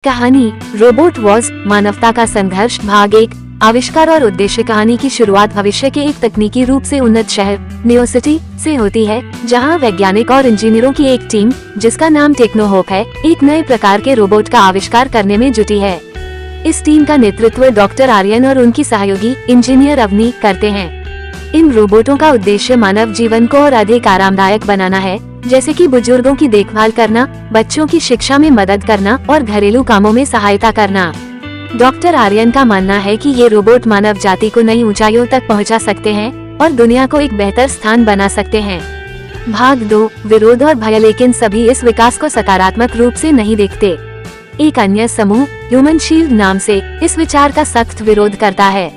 कहानी robot was मानवता का संघर्ष भाग 1। आविष्कार और उद्देश्य। कहानी की शुरुआत भविष्य के एक तकनीकी रूप से उन्नत शहर न्यू सिटी से होती है, जहां वैज्ञानिक और इंजीनियरों की एक टीम, जिसका नाम टेक्नो होप है, एक नए प्रकार के रोबोट का आविष्कार करने में जुटी है। इस टीम का नेतृत्व डॉक्टर आर्यन और उनकी सहयोगी इंजीनियर अवनी करते हैं। इन रोबोटों का उद्देश्य मानव जीवन को और अधिक आरामदायक बनाना है, जैसे कि बुजुर्गों की देखभाल करना, बच्चों की शिक्षा में मदद करना और घरेलू कामों में सहायता करना। डॉक्टर आर्यन का मानना है कि ये रोबोट मानव जाति को नई ऊंचाइयों तक पहुंचा सकते हैं और दुनिया को एक बेहतर स्थान बना सकते हैं। भाग 2। विरोध और भय। लेकिन सभी इस विकास को सकारात्मक रूप से नहीं देखते। एक अन्य समूह ह्यूमन शील्ड नाम से इस विचार का सख्त विरोध करता है।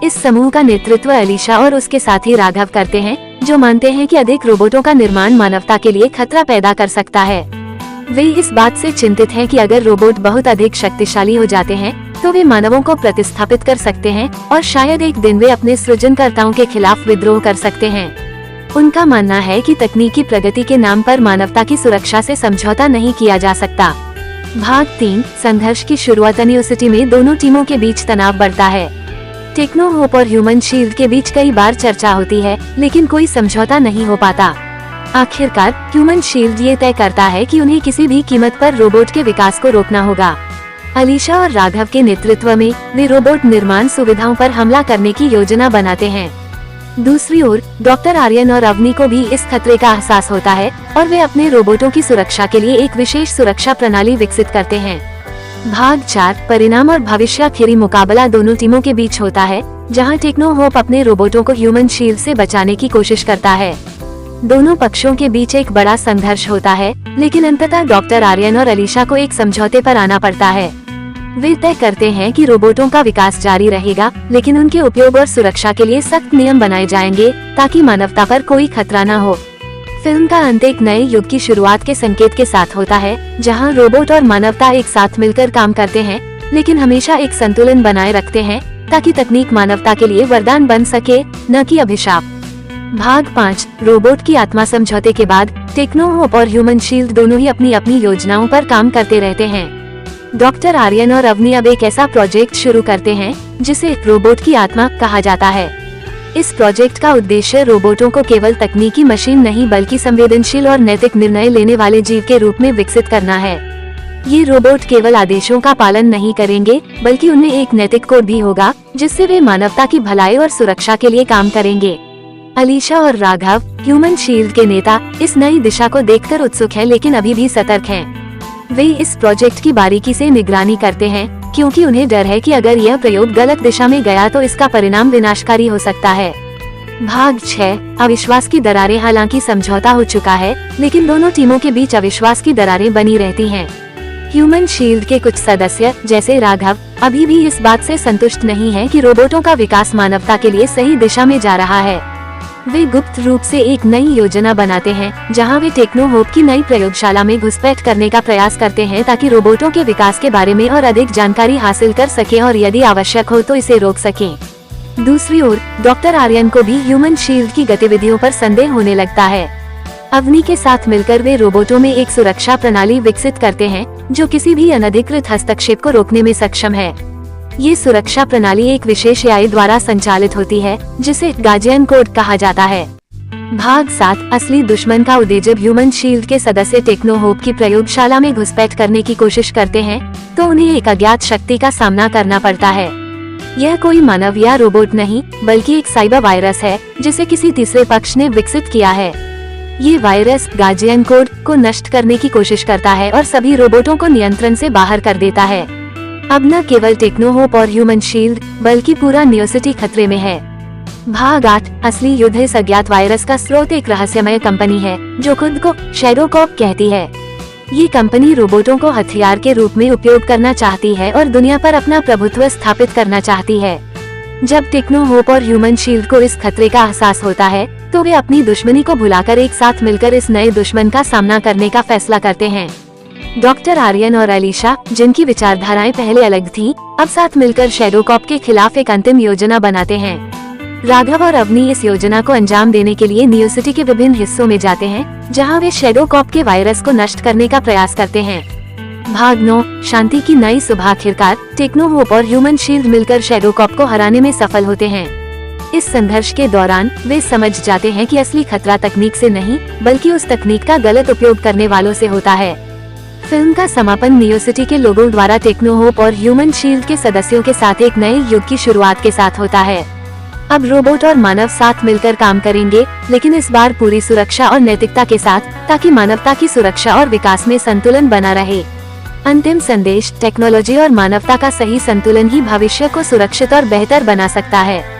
इस समूह का नेतृत्व अलीशा और उसके साथी राघव करते हैं, जो मानते हैं कि अधिक रोबोटों का निर्माण मानवता के लिए खतरा पैदा कर सकता है। वे इस बात से चिंतित हैं कि अगर रोबोट बहुत अधिक शक्तिशाली हो जाते हैं तो वे मानवों को प्रतिस्थापित कर सकते हैं और शायद एक दिन वे अपने सृजनकर्ताओं के खिलाफ विद्रोह कर सकते हैं। उनका मानना है कि तकनीकी प्रगति के नाम पर मानवता की सुरक्षा से समझौता नहीं किया जा सकता। भाग 3। संघर्ष की शुरुआत। न्यू सिटी में दोनों टीमों के बीच तनाव बढ़ता है। टेक्नो होप और ह्यूमन शील्ड के बीच कई बार चर्चा होती है, लेकिन कोई समझौता नहीं हो पाता। आखिरकार ह्यूमन शील्ड ये तय करता है कि उन्हें किसी भी कीमत पर रोबोट के विकास को रोकना होगा। अलीशा और राघव के नेतृत्व में वे रोबोट निर्माण सुविधाओं पर हमला करने की योजना बनाते हैं। दूसरी ओर डॉक्टर आर्यन और अवनी को भी इस खतरे का एहसास होता है और वे अपने रोबोटों की सुरक्षा के लिए एक विशेष सुरक्षा प्रणाली विकसित करते हैं। भाग 4। परिणाम और भविष्य। आखिरी मुकाबला दोनों टीमों के बीच होता है, जहां टेक्नो होप अपने रोबोटों को ह्यूमन शील्ड से बचाने की कोशिश करता है। दोनों पक्षों के बीच एक बड़ा संघर्ष होता है, लेकिन अंततः डॉक्टर आर्यन और अलीशा को एक समझौते पर आना पड़ता है। वे तय करते हैं कि रोबोटों का विकास जारी रहेगा, लेकिन उनके उपयोग और सुरक्षा के लिए सख्त नियम बनाए जाएंगे ताकि मानवता पर कोई खतरा न हो। फिल्म का अंत एक नए युग की शुरुआत के संकेत के साथ होता है, जहां रोबोट और मानवता एक साथ मिलकर काम करते हैं, लेकिन हमेशा एक संतुलन बनाए रखते हैं ताकि तकनीक मानवता के लिए वरदान बन सके, न कि अभिशाप। भाग 5। रोबोट की आत्मा। समझौते के बाद टेक्नो होप और ह्यूमन शील्ड दोनों ही अपनी अपनी योजनाओं पर काम करते रहते हैं। डॉक्टर आर्यन और अवनी अब एक ऐसा प्रोजेक्ट शुरू करते हैं जिसे रोबोट की आत्मा कहा जाता है। इस प्रोजेक्ट का उद्देश्य रोबोटों को केवल तकनीकी मशीन नहीं, बल्कि संवेदनशील और नैतिक निर्णय लेने वाले जीव के रूप में विकसित करना है। ये रोबोट केवल आदेशों का पालन नहीं करेंगे, बल्कि उनमें एक नैतिक कोड भी होगा, जिससे वे मानवता की भलाई और सुरक्षा के लिए काम करेंगे। अलीशा और राघव, ह्यूमन शील्ड के नेता, इस नई दिशा को देखकर उत्सुक हैं, लेकिन अभी भी सतर्क हैं। वे इस प्रोजेक्ट की बारीकी से निगरानी करते हैं, क्योंकि उन्हें डर है कि अगर यह प्रयोग गलत दिशा में गया तो इसका परिणाम विनाशकारी हो सकता है। भाग 6। अविश्वास की दरारें। हालांकि समझौता हो चुका है, लेकिन दोनों टीमों के बीच अविश्वास की दरारें बनी रहती हैं। ह्यूमन शील्ड के कुछ सदस्य, जैसे राघव, अभी भी इस बात से संतुष्ट नहीं हैं कि रोबोटों का विकास मानवता के लिए सही दिशा में जा रहा है। वे गुप्त रूप से एक नई योजना बनाते हैं, जहां वे टेक्नो होप की नई प्रयोगशाला में घुसपैठ करने का प्रयास करते हैं ताकि रोबोटों के विकास के बारे में और अधिक जानकारी हासिल कर सकें और यदि आवश्यक हो तो इसे रोक सकें। दूसरी ओर डॉक्टर आर्यन को भी ह्यूमन शील्ड की गतिविधियों पर संदेह होने लगता है। अवनी के साथ मिलकर वे रोबोटों में एक सुरक्षा प्रणाली विकसित करते हैं जो किसी भी अनधिकृत हस्तक्षेप को रोकने में सक्षम है। ये सुरक्षा प्रणाली एक विशेष AI द्वारा संचालित होती है, जिसे गार्जियन कोड कहा जाता है। भाग 7। असली दुश्मन का उद्देश्य। जब ह्यूमन शील्ड के सदस्य टेक्नो होप की प्रयोगशाला में घुसपैठ करने की कोशिश करते हैं, तो उन्हें एक अज्ञात शक्ति का सामना करना पड़ता है। यह कोई मानव या रोबोट नहीं, बल्कि एक साइबर वायरस है, जिसे किसी तीसरे पक्ष ने विकसित किया है। ये वायरस गार्जियन कोड को नष्ट करने की कोशिश करता है और सभी रोबोटों को नियंत्रण से बाहर कर देता है। अब न केवल टेक्नो होप और ह्यूमन शील्ड, बल्कि पूरा न्यू सिटी खतरे में है। भाग 8। असली युद्ध। इस अज्ञात वायरस का स्रोत एक रहस्यमय कंपनी है, जो खुद को शैडो कॉप कहती है। ये कंपनी रोबोटों को हथियार के रूप में उपयोग करना चाहती है और दुनिया पर अपना प्रभुत्व स्थापित करना चाहती है। जब टेक्नो होप और ह्यूमन शील्ड को इस खतरे का एहसास होता है, तो वे अपनी दुश्मनी को भुलाकर एक साथ मिलकर इस नए दुश्मन का सामना करने का फैसला करते हैं। डॉक्टर आर्यन और अलीशा, जिनकी विचारधाराएं पहले अलग थीं, अब साथ मिलकर शैडो कॉप के खिलाफ एक अंतिम योजना बनाते हैं। राघव और अवनी इस योजना को अंजाम देने के लिए न्यू सिटी के विभिन्न हिस्सों में जाते हैं, जहां वे शैडो कॉप के वायरस को नष्ट करने का प्रयास करते हैं। भाग 9 शांति की नई सुबह। आखिरकार टेक्नो होप और ह्यूमन शील्ड मिलकर शैडो कॉप को हराने में सफल होते हैं। इस संघर्ष के दौरान वे समझ जाते हैं कि असली खतरा तकनीक से नहीं बल्कि उस तकनीक का गलत उपयोग करने वालों से होता है। फिल्म का समापन नियो सिटी के लोगों द्वारा टेक्नो होप और ह्यूमन शील्ड के सदस्यों के साथ एक नए युग की शुरुआत के साथ होता है। अब रोबोट और मानव साथ मिलकर काम करेंगे, लेकिन इस बार पूरी सुरक्षा और नैतिकता के साथ, ताकि मानवता की सुरक्षा और विकास में संतुलन बना रहे। अंतिम संदेश, टेक्नोलॉजी और मानवता का सही संतुलन ही भविष्य को सुरक्षित और बेहतर बना सकता है।